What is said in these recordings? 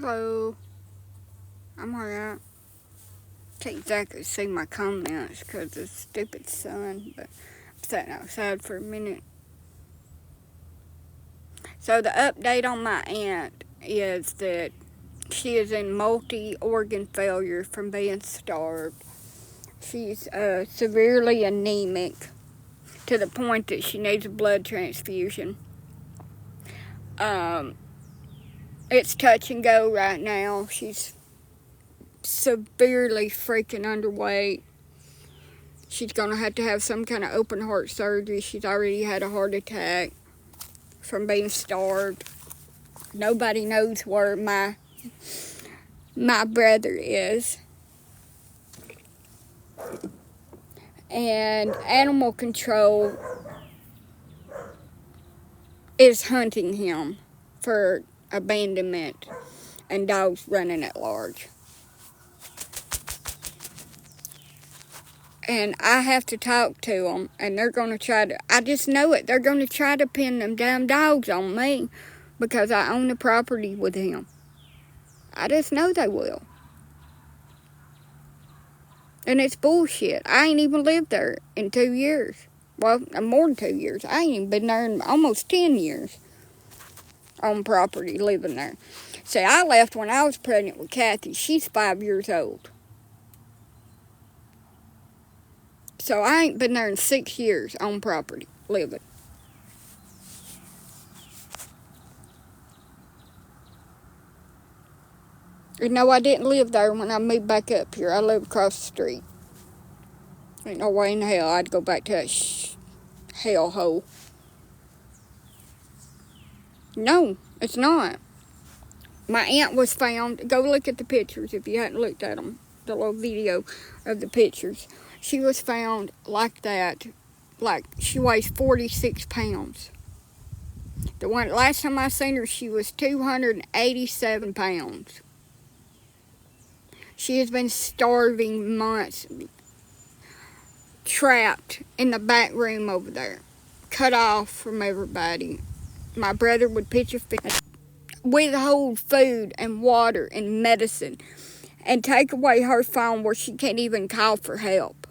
Hello. I'm alright. Can't exactly see my comments because of the stupid sun, but I'm sitting outside for a minute. So the update on my aunt is that she is in multi-organ failure from being starved. She's severely anemic to the point that she needs a blood transfusion. It's touch and go right now. She's severely freaking underweight. She's going to have some kind of open heart surgery. She's already had a heart attack from being starved. Nobody knows where my brother is. And animal control is hunting him for abandonment and dogs running at large. And I have to talk to them, and they're going to try to, I just know it, they're going to try to pin them damn dogs on me because I own the property with him. I just know they will. And it's bullshit. I ain't even lived there in 2 years. Well, more than 2 years. I ain't even been there in almost 10 years on property living there. See, I left when I was pregnant with Kathy. She's 5 years old. So I ain't been there in 6 years on property living. And no, I didn't live there when I moved back up here. I lived across the street. Ain't no way in hell I'd go back to that hellhole. No, it's not. My aunt was found. Go look at the pictures if you hadn't looked at them. The little video of the pictures. She was found like that. Like she weighs 46 pounds. The last time I seen her, she was 287 pounds. She has been starving months. Trapped in the back room over there. Cut off from everybody. My brother would pitch a fit, withhold food and water and medicine, and take away her phone where she can't even call for help.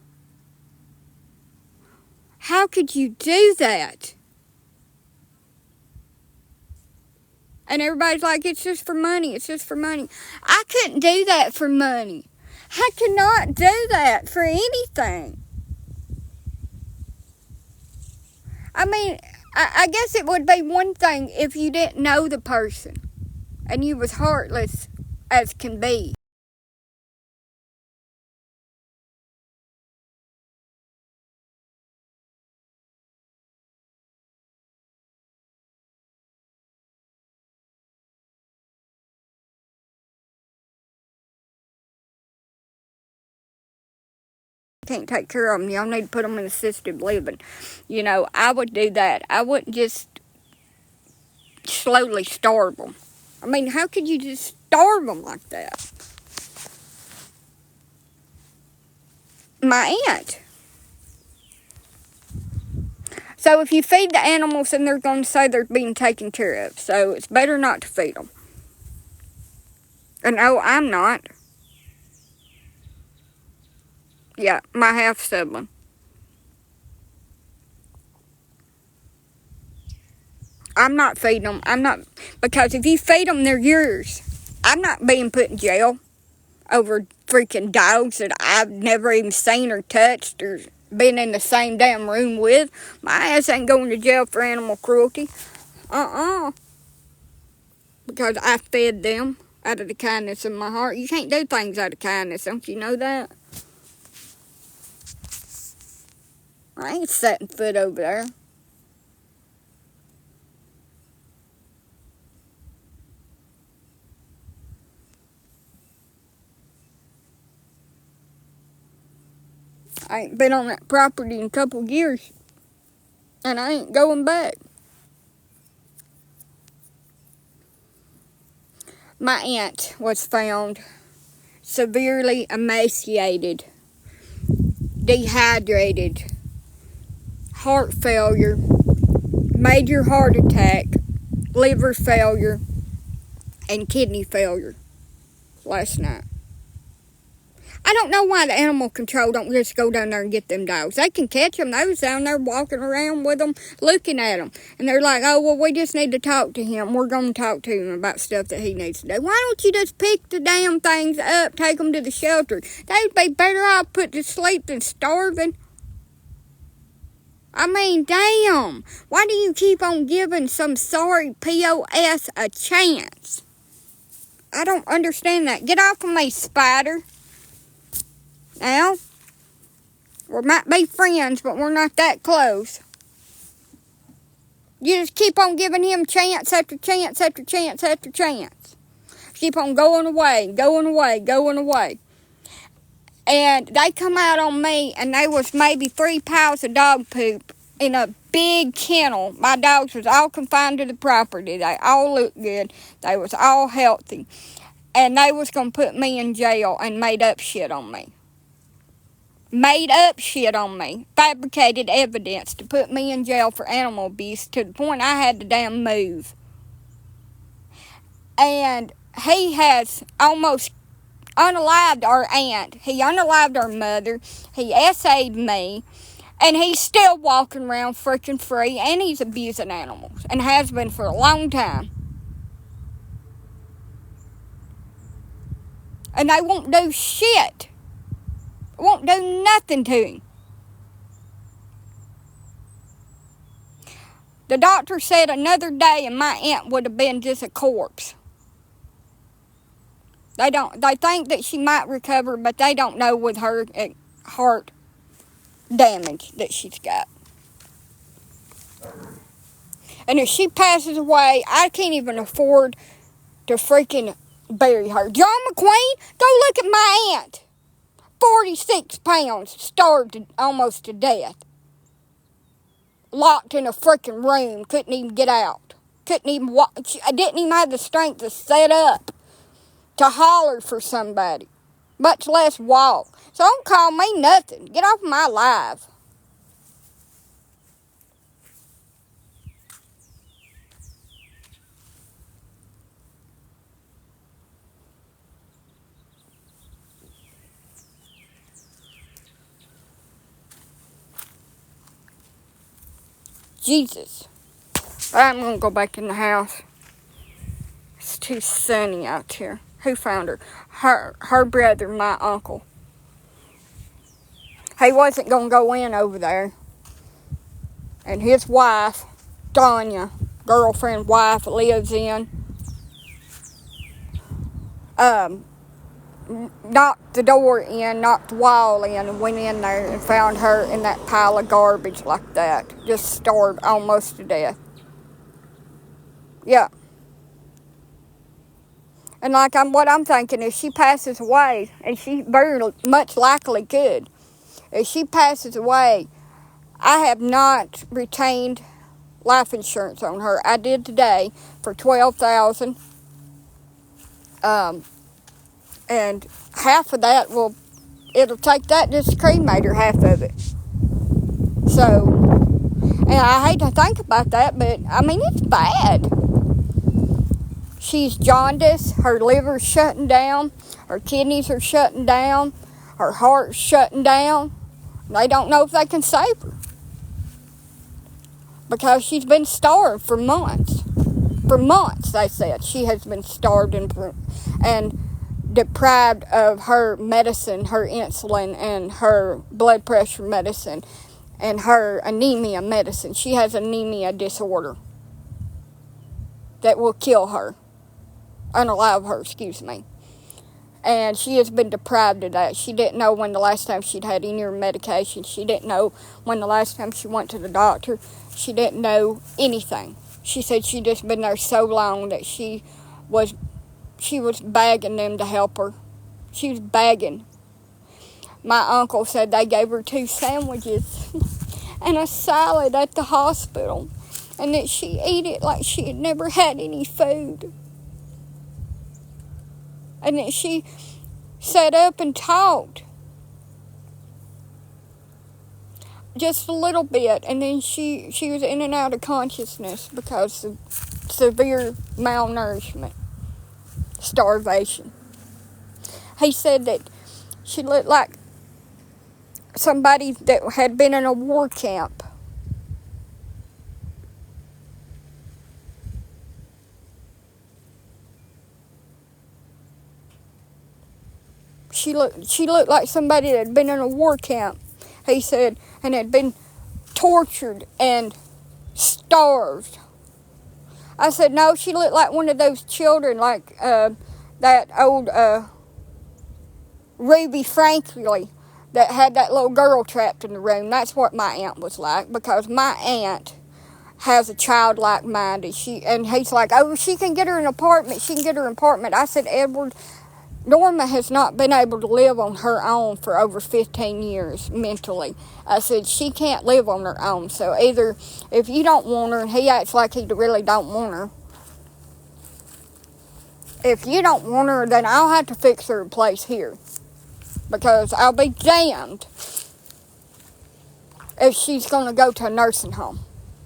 How could you do that? And everybody's like, it's just for money, it's just for money. I couldn't do that for money. I could not do that for anything. I mean, I guess it would be one thing if you didn't know the person and you was heartless as can be. Can't take care of them. Y'all need to put them in assisted living. You know, I would do that. I wouldn't just slowly starve them. I mean, how could you just starve them like that? My aunt. So if you feed the animals, then they're going to say they're being taken care of. So it's better not to feed them. And no, I'm not. Yeah, my half sibling. I'm not feeding them. I'm not, because if you feed them, they're yours. I'm not being put in jail over freaking dogs that I've never even seen or touched or been in the same damn room with. My ass ain't going to jail for animal cruelty. Because I fed them out of the kindness of my heart. You can't do things out of kindness, don't you know that? I ain't setting foot over there. I ain't been on that property in a couple of years. And I ain't going back. My aunt was found severely emaciated, dehydrated, heart failure, major heart attack, liver failure, and kidney failure. last night. I don't know why the animal control don't just go down there and get them dogs. They can catch them. They was down there walking around with them, looking at them. And they're like, oh, well, we just need to talk to him. We're going to talk to him about stuff that he needs to do. Why don't you just pick the damn things up, take them to the shelter? They'd be better off put to sleep than starving. I mean, damn. Why do you keep on giving some sorry POS a chance? I don't understand that. Get off of me, spider. Now, we might be friends, but we're not that close. You just keep on giving him chance after chance after chance after chance. Keep on going away, going away, going away. And they come out on me, and there was maybe 3 piles of dog poop in a big kennel. My dogs was all confined to the property. They all looked good. They was all healthy. And they was going to put me in jail and made up shit on me. Made up shit on me. Fabricated evidence to put me in jail for animal abuse to the point I had to damn move. And he has almost unalived our aunt. He unalived our mother. He SA'd me. And he's still walking around freaking free. And he's abusing animals. And has been for a long time. And they won't do shit. Won't do nothing to him. The doctor said another day and my aunt would have been just a corpse. They think that she might recover, but they don't know with her heart damage that she's got. And if she passes away, I can't even afford to freaking bury her. John McQueen, go look at my aunt. 46 pounds, starved almost to death. Locked in a freaking room, couldn't even get out. Couldn't even walk. I didn't even have the strength to set up, to holler for somebody, much less walk. So don't call me nothing. Get off my live. Jesus. I'm going to go back in the house. It's too sunny out here. Who found her? Her brother, my uncle. He wasn't going to go in over there. And his wife, Tanya, girlfriend, wife, lives in. Knocked the door in, knocked the wall in, and went in there and found her in that pile of garbage like that. Just starved almost to death. Yeah. And what I'm thinking, if she passes away, and she very much likely could, if she passes away, I have not retained life insurance on her. I did today for $12,000. And half of that it'll take that just to cremate her, half of it. So, and I hate to think about that, but I mean, it's bad. She's jaundice, her liver's shutting down, her kidneys are shutting down, her heart's shutting down. They don't know if they can save her. Because she's been starved for months. For months, they said. She has been starved and deprived of her medicine, her insulin, and her blood pressure medicine, and her anemia medicine. She has anemia disorder that will kill her. Unalive her, excuse me. And she has been deprived of that. She didn't know when the last time she'd had any of her medication. She didn't know when the last time she went to the doctor. She didn't know anything. She said she'd just been there so long that she was begging them to help her. She was begging. My uncle said they gave her 2 sandwiches and a salad at the hospital, and that she ate it like she had never had any food. And that she sat up and talked just a little bit, and then she was in and out of consciousness because of severe malnourishment, starvation. he said that she looked like somebody that had been in a war camp. She looked like somebody that had been in a war camp, he said, and had been tortured and starved. I said, no, she looked like one of those children, like that old Ruby Franklin that had that little girl trapped in the room. That's what my aunt was like, because my aunt has a child like mine, and he's like, oh, she can get her an apartment. She can get her an apartment. I said, Edward, Norma has not been able to live on her own for over 15 years mentally. I said, she can't live on her own. So either if you don't want her, and he acts like he really don't want her, if you don't want her, then I'll have to fix her a place here. Because I'll be damned if she's going to go to a nursing home.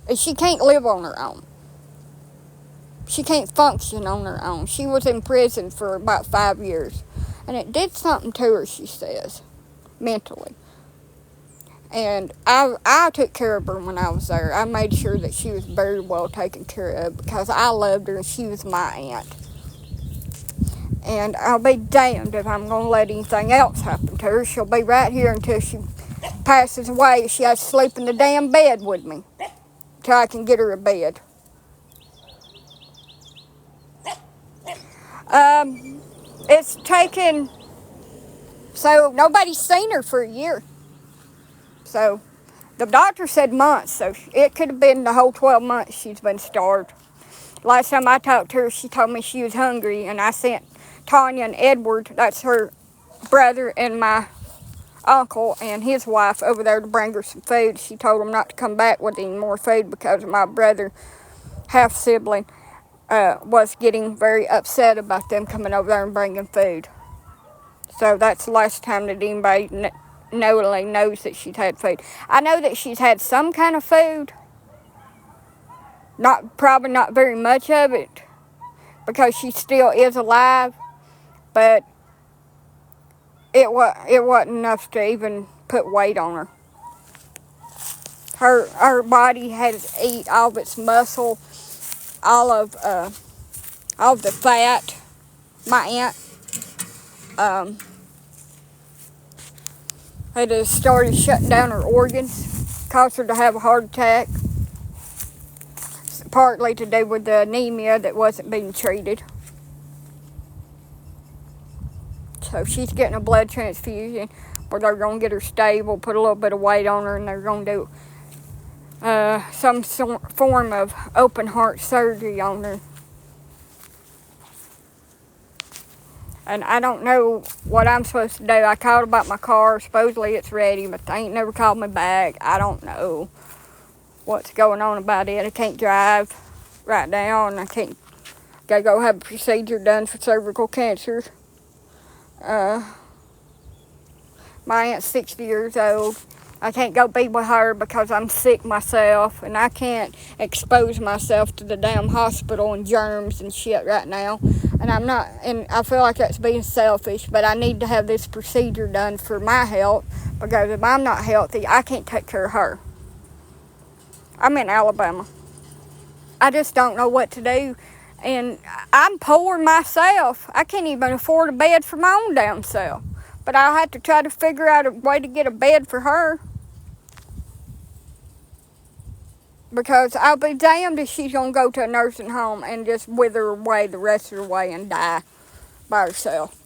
If she can't live on her own. She can't function on her own. She was in prison for about 5 years. And it did something to her, she says, mentally. And I took care of her when I was there. I made sure that she was very well taken care of because I loved her and she was my aunt. And I'll be damned if I'm going to let anything else happen to her. She'll be right here until she passes away. She has to sleep in the damn bed with me till I can get her a bed. It's taken, so nobody's seen her for a year. So the doctor said months, so it could have been the whole 12 months she's been starved. Last time I talked to her, she told me she was hungry, and I sent Tanya and Edward, that's her brother, and my uncle and his wife over there to bring her some food. She told them not to come back with any more food because my brother, half-sibling, was getting very upset about them coming over there and bringing food. So that's the last time that anybody knows that she's had food. I know that she's had some kind of food. Probably not very much of it because she still is alive. But it wasn't enough to even put weight on her. Her body had to eat all of its muscle, all of the fat. My aunt had to started shutting down her organs, caused her to have a heart attack. Partly to do with the anemia that wasn't being treated. So she's getting a blood transfusion where they're going to get her stable, put a little bit of weight on her, and they're going to do some form of open heart surgery on her. And I don't know what I'm supposed to do. I called about my car. Supposedly it's ready, but they ain't never called me back. I don't know what's going on about it. I can't drive right now, and I can't. Gotta go have a procedure done for cervical cancer. My aunt's 60 years old. I can't go be with her because I'm sick myself, and I can't expose myself to the damn hospital and germs and shit right now. And I'm not, and I feel like that's being selfish, but I need to have this procedure done for my health because if I'm not healthy, I can't take care of her. I'm in Alabama. I just don't know what to do. And I'm poor myself. I can't even afford a bed for my own damn self. But I'll have to try to figure out a way to get a bed for her. Because I'll be damned if she's going to go to a nursing home and just wither away the rest of the way and die by herself.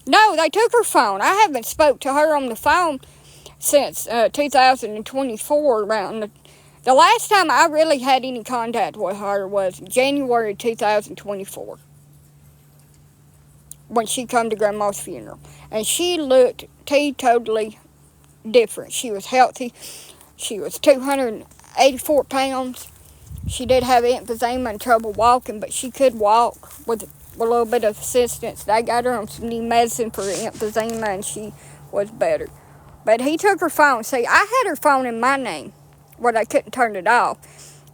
No, they took her phone. I haven't spoke to her on the phone since 2024 around the last time I really had any contact with her was January 2024 when she come to Grandma's funeral. And she looked totally different. She was healthy. She was 284 pounds. She did have emphysema and trouble walking, but she could walk with a little bit of assistance. They got her on some new medicine for emphysema, and she was better. But he took her phone. See, I had her phone in my name where they couldn't turn it off.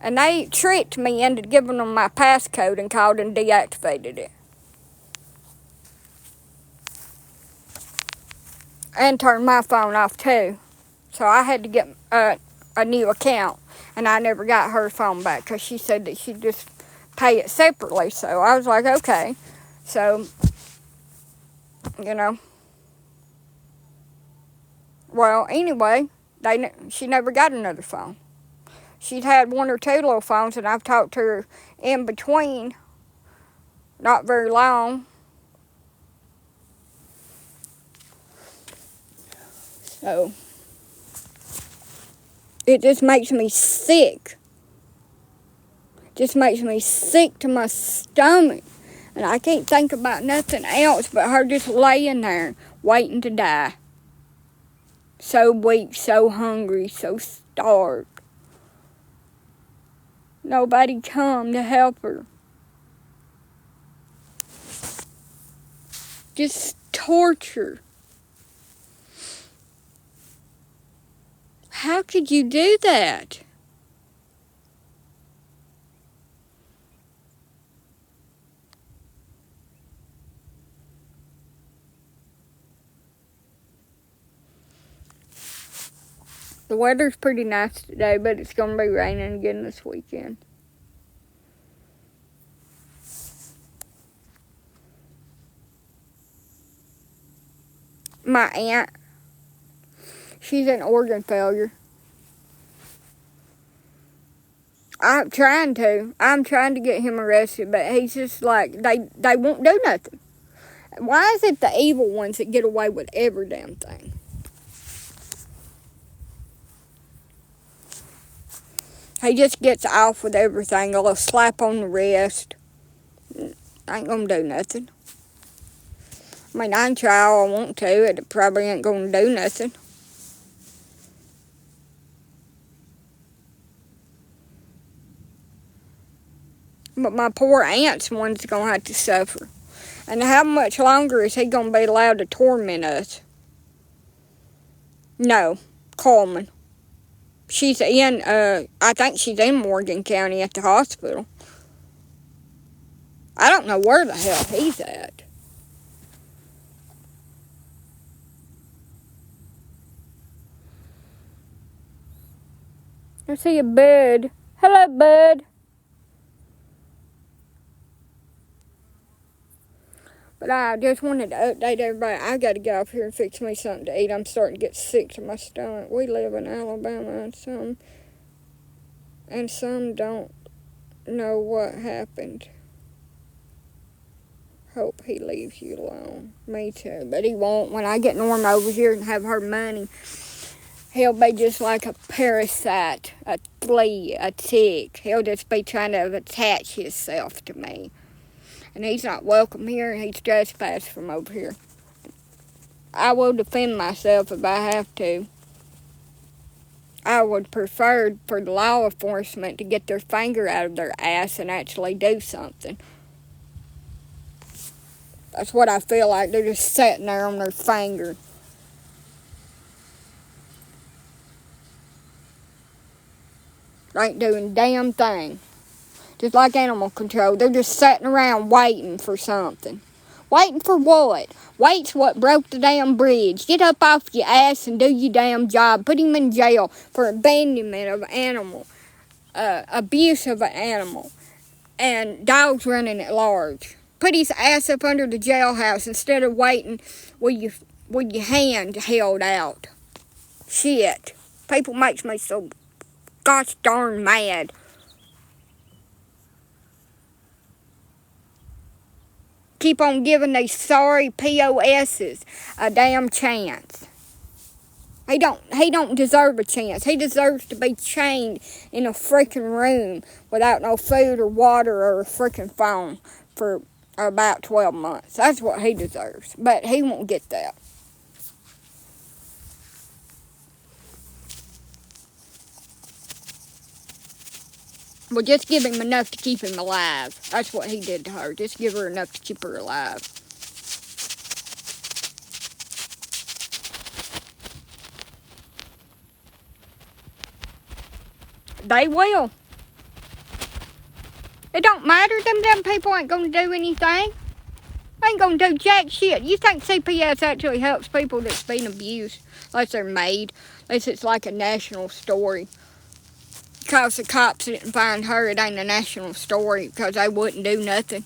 And they tricked me into giving them my passcode and called and deactivated it. and turned my phone off too. So I had to get a new account, and I never got her phone back because she said that she'd just pay it separately. So I was like, okay. So, you know. Well, anyway, she never got another phone. She'd had one or two little phones, and I've talked to her in between, not very long. So, it just makes me sick. Just makes me sick to my stomach. And I can't think about nothing else but her just laying there, waiting to die. So weak, so hungry, so starved. Nobody come to help her. Just torture. How could you do that? The weather's pretty nice today, but it's going to be raining again this weekend. My aunt, she's an organ failure. I'm trying to get him arrested, but he's just like, they won't do nothing. Why is it the evil ones that get away with every damn thing? He just gets off with everything, a little slap on the wrist. I ain't gonna do nothing. I mean, I can try all I want to, it probably ain't gonna do nothing. But my poor aunt's the one's gonna have to suffer. And how much longer is he gonna be allowed to torment us? No, Coleman. She's in, I think she's in Morgan County at the hospital. I don't know where the hell he's at. I see a bud. Hello, bud. But I just wanted to update everybody. I got to get off here and fix me something to eat. I'm starting to get sick to my stomach. We live in Alabama, and some don't know what happened. Hope he leaves you alone. Me too, but he won't. When I get Norma over here and have her money, he'll be just like a parasite, a flea, a tick. He'll just be trying to attach himself to me. And he's not welcome here, and he's trespassed from over here. I will defend myself if I have to. I would prefer for the law enforcement to get their finger out of their ass and actually do something. That's what I feel like. They're just sitting there on their finger. They ain't doing a damn thing. Just like animal control. They're just sitting around waiting for something. Waiting for what? Wait's what broke the damn bridge. Get up off your ass and do your damn job. Put him in jail for abandonment of an animal. Abuse of an animal. And dogs running at large. Put his ass up under the jailhouse instead of waiting with your hand held out. Shit. People makes me so gosh darn mad. Keep on giving these sorry POSs a damn chance. He don't deserve a chance. He deserves to be chained in a freaking room without no food or water or a freaking phone for about 12 months. That's what he deserves. But he won't get that. Well, just give him enough to keep him alive. That's what he did to her. Just give her enough to keep her alive. They will. It don't matter. Them people ain't gonna do anything. They ain't gonna do jack shit. You think CPS actually helps people that's been abused? Unless they're made. Unless it's like a national story. Because the cops didn't find her, it ain't a national story. Because they wouldn't do nothing.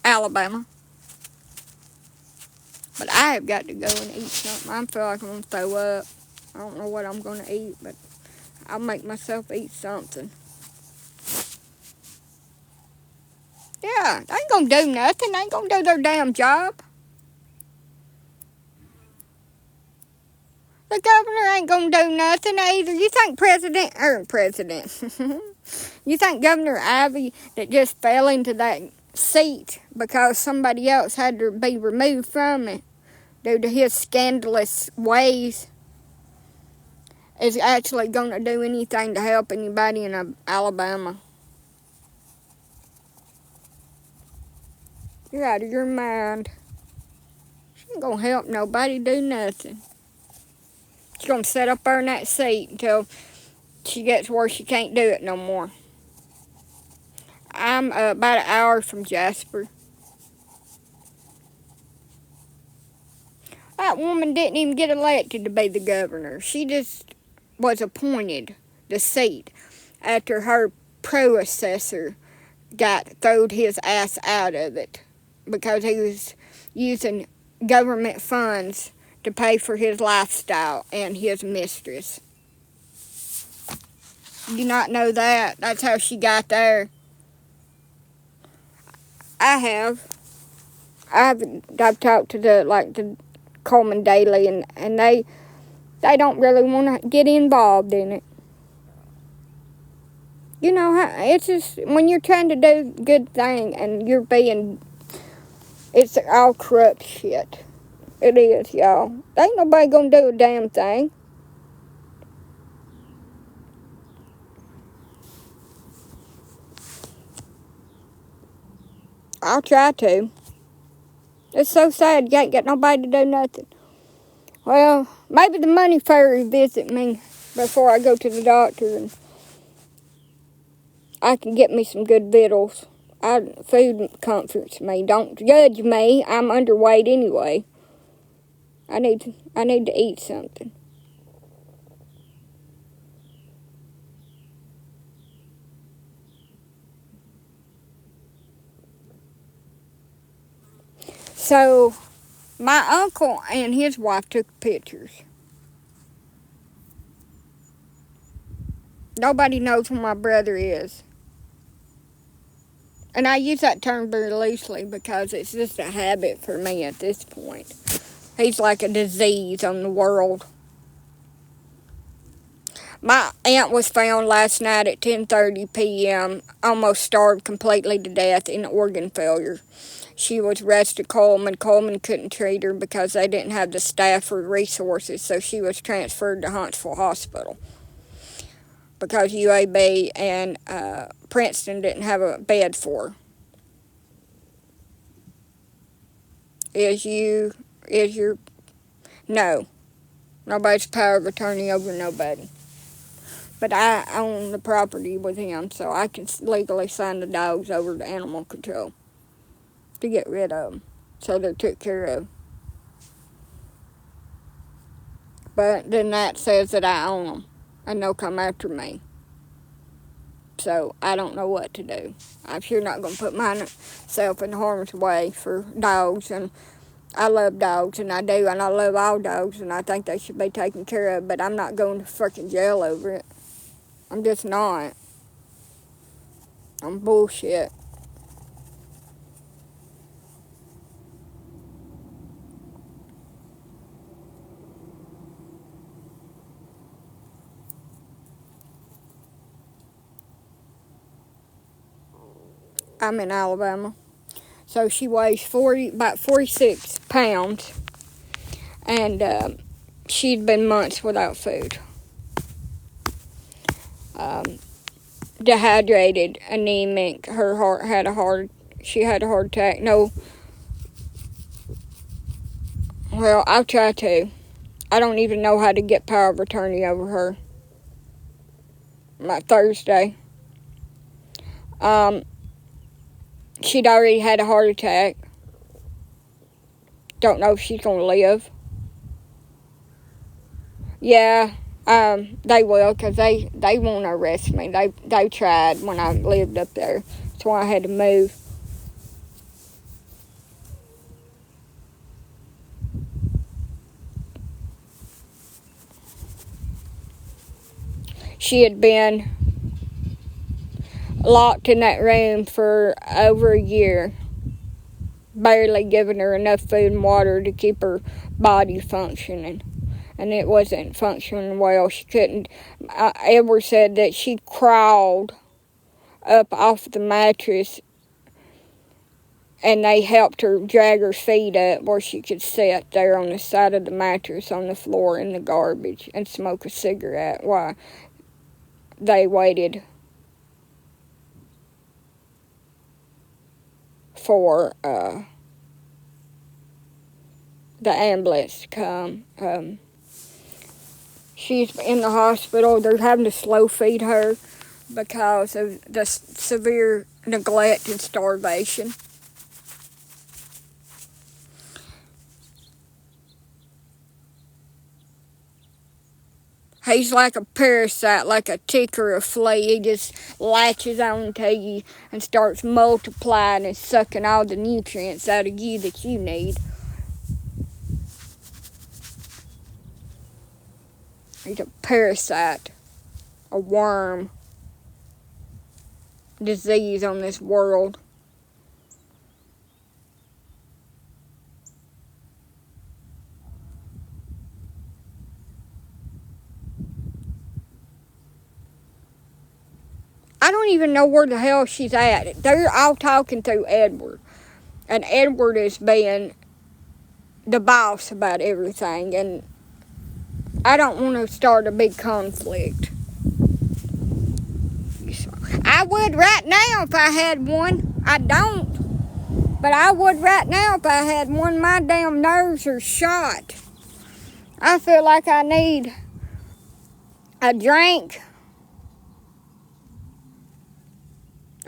Alabama. But I have got to go and eat something. I feel like I'm going to throw up. I don't know what I'm going to eat, but I'll make myself eat something. Yeah, they ain't going to do nothing. They ain't going to do their damn job. The governor ain't going to do nothing either. You think you think Governor Ivey that just fell into that seat because somebody else had to be removed from it due to his scandalous ways is actually going to do anything to help anybody in Alabama? You're out of your mind. She ain't going to help nobody do nothing. She's going to sit up there in that seat until she gets where she can't do it no more. I'm about an hour from Jasper. That woman didn't even get elected to be the governor. She just was appointed the seat after her predecessor throwed his ass out of it because he was using government funds to pay for his lifestyle and his mistress. Do you not know that? That's how she got there. I've talked to the Coleman Daily and they don't really want to get involved in it. You know how it's just when you're trying to do a good thing and it's all corrupt shit. It is, y'all. Ain't nobody gonna do a damn thing. I'll try to. It's so sad you can't get nobody to do nothing. Well, maybe the money fairy visit me before I go to the doctor and I can get me some good victuals. Food comforts me. Don't judge me. I'm underweight anyway. I need to eat something. So, my uncle and his wife took pictures. Nobody knows who my brother is. And I use that term very loosely because it's just a habit for me at this point. He's like a disease on the world. My aunt was found last night at 10:30 p.m., almost starved completely to death in organ failure. She was rushed to Coleman. Coleman couldn't treat her because they didn't have the staff or resources, so she was transferred to Huntsville Hospital because UAB and Princeton didn't have a bed for her. No. Nobody's power of attorney over nobody. But I own the property with him, so I can legally sign the dogs over to animal control to get rid of them, so they're took care of. But then that says that I own them, and they'll come after me. So I don't know what to do. I'm sure not going to put myself in harm's way for dogs, and I love dogs, and I do, and I love all dogs, and I think they should be taken care of, but I'm not going to freaking jail over it. I'm just not. I'm bullshit. I'm in Alabama. So she weighs about 46 pounds. And she'd been months without food. Dehydrated, anemic. Her heart had she had a heart attack. No. Well, I'll try to. I don't even know how to get power of attorney over her. My Thursday. She'd already had a heart attack. Don't know if she's going to live. Yeah, they will, because they won't arrest me. They tried when I lived up there. That's why I had to move. She had been locked in that room for over a year, barely giving her enough food and water to keep her body functioning. And it wasn't functioning well. She couldn't. Edward said that she crawled up off the mattress, and they helped her drag her feet up where she could sit there on the side of the mattress on the floor in the garbage and smoke a cigarette while they waited for the ambulance to come. She's in the hospital. They're having to slow feed her because of the severe neglect and starvation. He's like a parasite, like a tick or a flea. He just latches on to you and starts multiplying and sucking all the nutrients out of you that you need. He's a parasite, a worm, disease on this world. I don't even know where the hell she's at. They're all talking through Edward. And Edward is being the boss about everything. And I don't want to start a big conflict. I would right now if I had one. I don't. But I would right now if I had one. My damn nerves are shot. I feel like I need a drink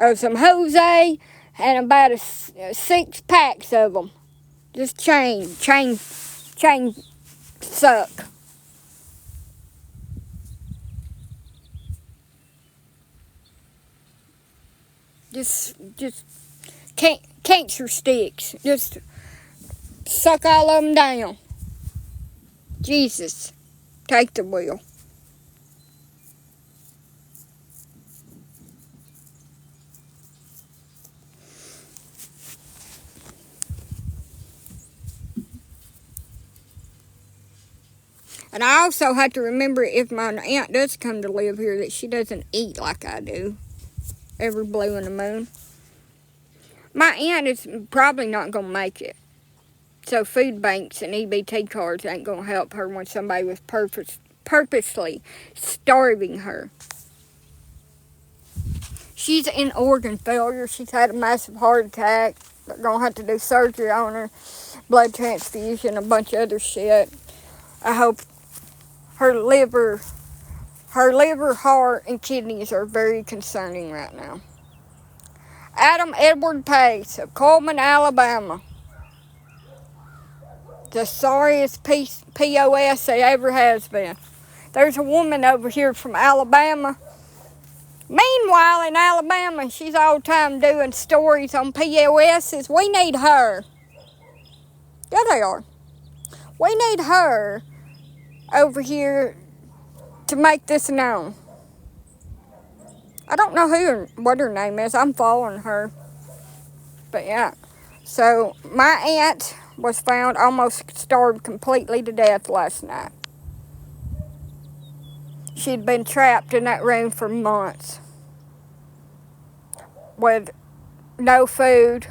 of some Jose and about 6 packs of them. Just chain suck. Just cancer sticks. Just suck all of them down. Jesus, take the wheel. And I also have to remember, if my aunt does come to live here, that she doesn't eat like I do every blue in the moon. My aunt is probably not going to make it. So food banks and EBT cards ain't going to help her when somebody was purposely starving her. She's in organ failure. She's had a massive heart attack. They're going to have to do surgery on her, blood transfusion, a bunch of other shit. I hope her liver, heart, and kidneys are very concerning right now. Adam Edward Pace of Coleman, Alabama. The sorriest POS there ever has been. There's a woman over here from Alabama. Meanwhile, in Alabama, she's all the time doing stories on POSs. We need her. Yeah, they are. We need her over here to make this known. I don't know what her name is. I'm following her. But yeah. So, my aunt was found almost starved completely to death last night. She'd been trapped in that room for months with no food,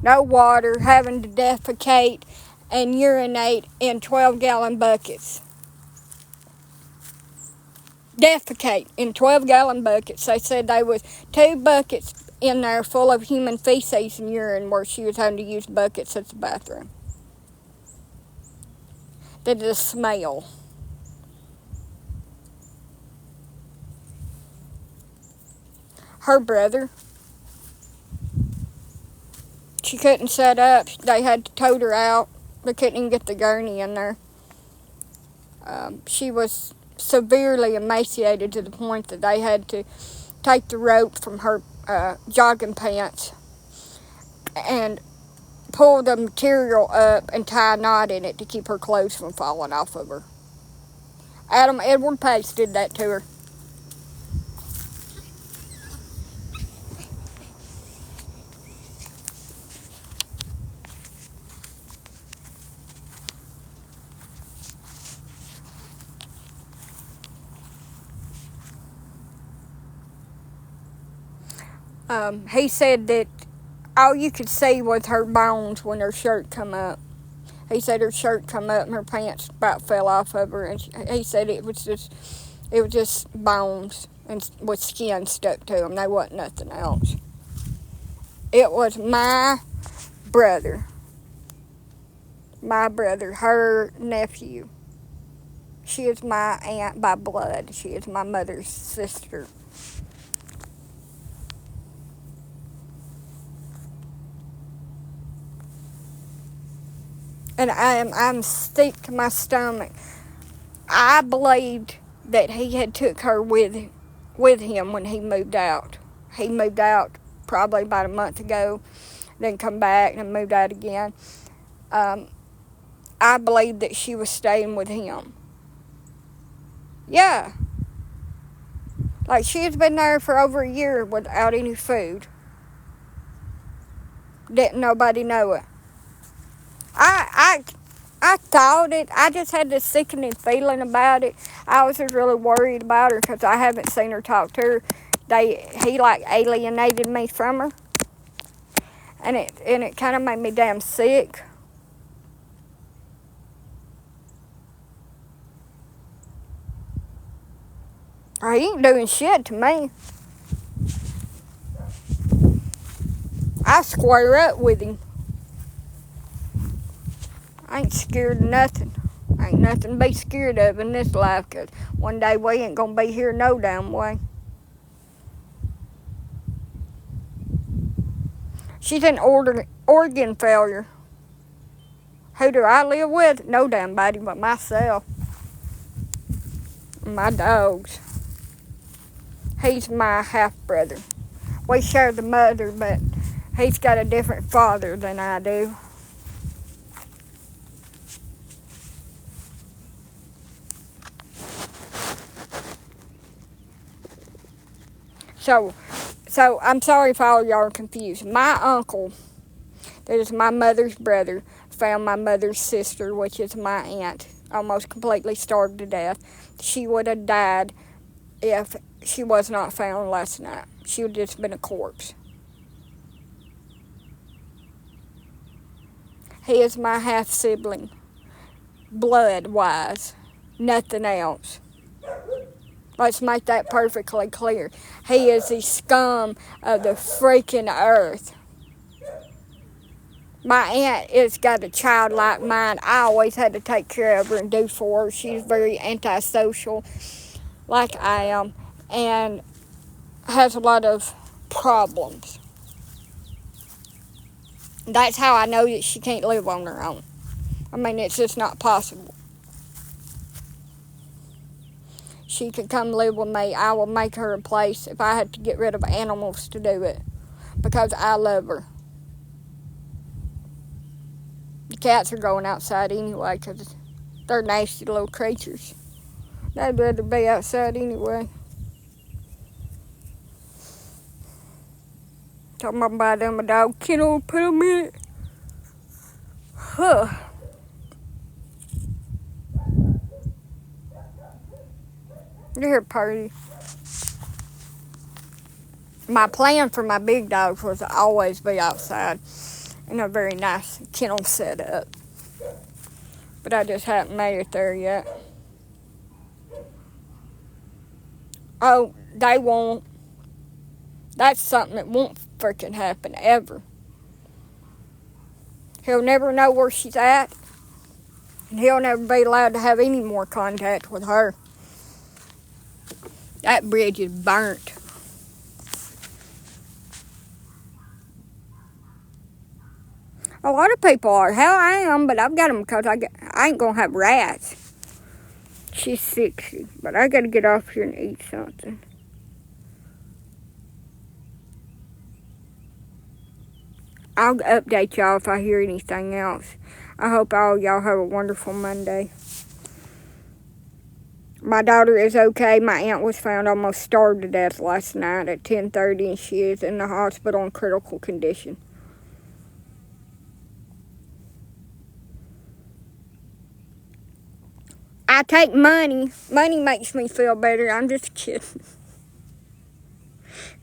no water, having to defecate and urinate in 12-gallon buckets. Defecate in 12-gallon buckets. They said there was 2 buckets in there full of human feces and urine where she was having to use buckets at the bathroom. The smell. Her brother She couldn't set up. They had to tote her out. They couldn't even get the gurney in there. She was severely emaciated to the point that they had to take the rope from her jogging pants and pull the material up and tie a knot in it to keep her clothes from falling off of her. Adam Edward Pace did that to her. He said that all you could see was her bones when her shirt come up. He said her shirt come up and her pants about fell off of her, and he said it was just bones and with skin stuck to them. There wasn't nothing else. It was my brother, her nephew. She is my aunt by blood. She is my mother's sister. And I'm sick to my stomach. I believed that he had took her with him when he moved out. He moved out probably about a month ago, then come back and moved out again. I believed that she was staying with him. Yeah. Like, she has been there for over a year without any food. Didn't nobody know it. I thought it. I just had this sickening feeling about it. I was just really worried about her because I haven't seen her talk to her. He like alienated me from her, and it kind of made me damn sick. He ain't doing shit to me. I square up with him. I ain't scared of nothing. Ain't nothing to be scared of in this life, because one day we ain't going to be here no damn way. She's an organ failure. Who do I live with? No damn body but myself. My dogs. He's my half-brother. We share the mother, but he's got a different father than I do. So I'm sorry if all y'all are confused. My uncle, that is my mother's brother, found my mother's sister, which is my aunt, almost completely starved to death. She would have died if she was not found last night. She would have just been a corpse. He is my half-sibling, blood-wise, nothing else. Let's make that perfectly clear. He is the scum of the freaking earth. My aunt has got a child like mine. I always had to take care of her and do for her. She's very antisocial, like I am, and has a lot of problems. That's how I know that she can't live on her own. I mean, it's just not possible. She could come live with me. I will make her a place if I had to get rid of animals to do it, because I love her. The cats are going outside anyway because they're nasty little creatures. They'd rather be outside anyway. Talking about buy them a dog kennel, put them in it. Huh. They're pretty. My plan for my big dogs was to always be outside in a very nice kennel setup. But I just haven't made it there yet. Oh, they won't. That's something that won't freaking happen ever. He'll never know where she's at. And he'll never be allowed to have any more contact with her. That bridge is burnt. A lot of people are. Hell, I am, but I've got them because I ain't going to have rats. She's 60, but I got to get off here and eat something. I'll update y'all if I hear anything else. I hope all y'all have a wonderful Monday. My daughter is okay. My aunt was found almost starved to death last night at 10:30, and she is in the hospital in critical condition. I take money. Money makes me feel better. I'm just kidding.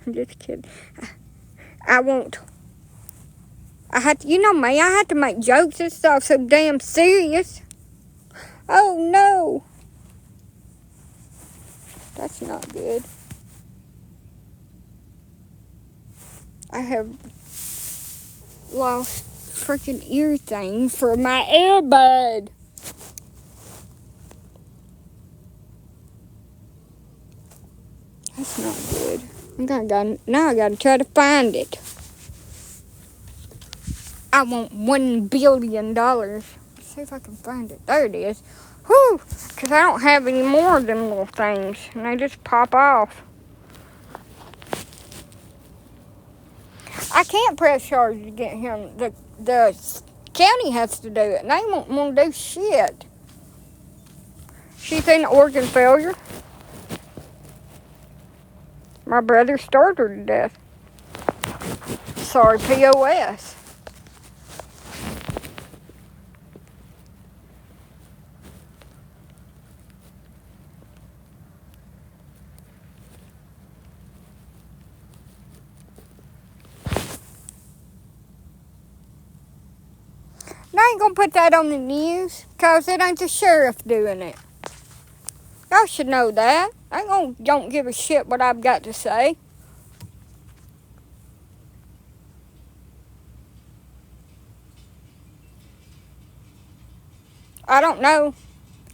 I'm just kidding. I won't. I had to, you know me, I had to make jokes and stuff so damn serious. Oh no. That's not good. I have lost freaking ear thing for my earbud. That's not good. Now I gotta try to find it. I want $1 billion. Let's see if I can find it. There it is. Whew! Because I don't have any more of them little things. And they just pop off. I can't press charges against him. The county has to do it. And they won't want to do shit. She's in organ failure. My brother starved her to death. Sorry, POS. And I ain't gonna put that on the news, cause it ain't the sheriff doing it. Y'all should know that. I don't give a shit what I've got to say. I don't know.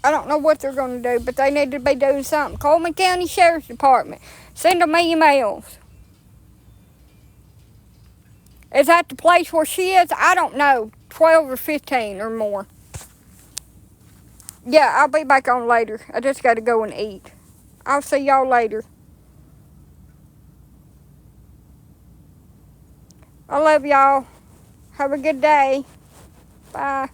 I don't know what they're gonna do, but they need to be doing something. Coleman County Sheriff's Department. Send them emails. Is that the place where she is? I don't know. 12 or 15 or more. Yeah, I'll be back on later. I just gotta go and eat. I'll see y'all later. I love y'all. Have a good day. Bye.